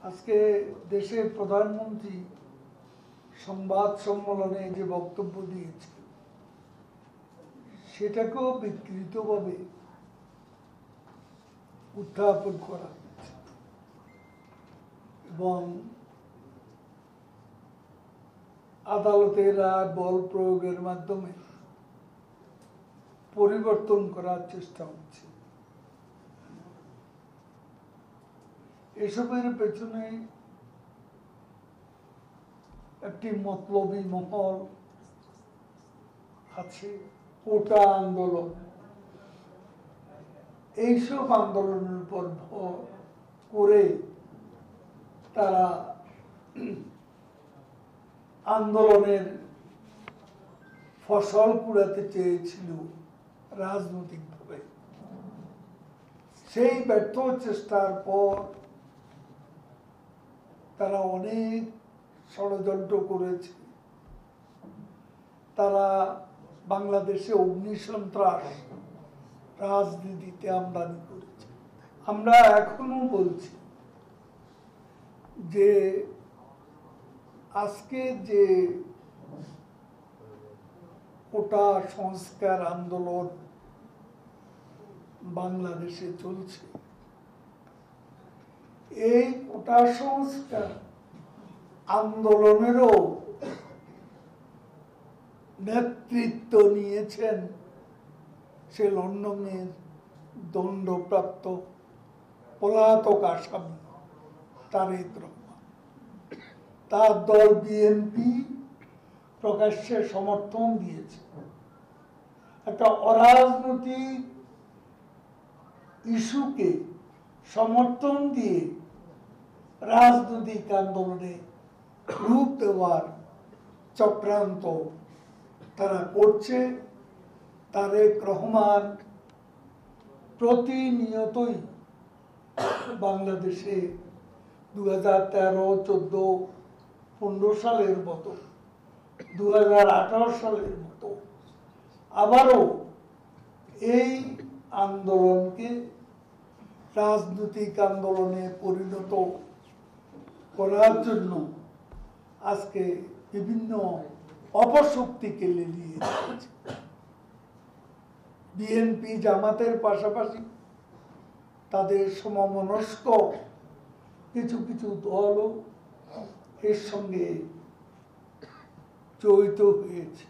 আজকে দেশের প্রধানমন্ত্রী সংবাদ সম্মেলনে যে বক্তব্য দিয়েছে সেটাকেও বিকৃতভাবে উত্থাপন করা হয়েছে এবং আদালতের রায় বল প্রয়োগের মাধ্যমে পরিবর্তন করার চেষ্টা হচ্ছে। এসবের পেছনে একটি মতলবী মহল আছে, কোটা আন্দোলন। এইসব আন্দোলনের উপর ভর করে তারা আন্দোলনের ফসল কুড়াতে চেয়েছিল রাজনৈতিকভাবে। সেই ব্যর্থ চেষ্টার পর তারা অনেক ষড়যন্ত্র করেছে। তারা বাংলাদেশে অগ্নিসন্ত্রাস রাজনীতিতে আমদানি করেছে। আমরা এখনো বলছি যে আজকে যে কোটা সংস্কার আন্দোলন বাংলাদেশে চলছে, এই কোটা সংস্কার আন্দোলনেরও নেতৃত্ব নিয়েছেন সে লন্ডনের দণ্ডপ্রাপ্ত পলাতক আসামি তারেক রহমান। তার দল বিএনপি প্রকাশ্যে সমর্থন দিয়েছে। একটা অরাজনৈতিক ইস্যুকে সমর্থন দিয়ে রাজনৈতিক আন্দোলনে রূপ দেওয়ার চক্রান্ত তারা করছে। তারেক রহমান প্রতিনিয়তই বাংলাদেশে 2013, 14, 15 সালের মতো, 2018 সালের মতো আবারও এই আন্দোলনকে রাজনৈতিক আন্দোলনে পরিণত করার জন্য আজকে বিভিন্ন অপশক্তিকে লেলিয়ে দিয়েছে। বিএনপি জামাতের পাশাপাশি তাদের সমমনস্ক কিছু কিছু দলও এর সঙ্গে জড়িত হয়েছে।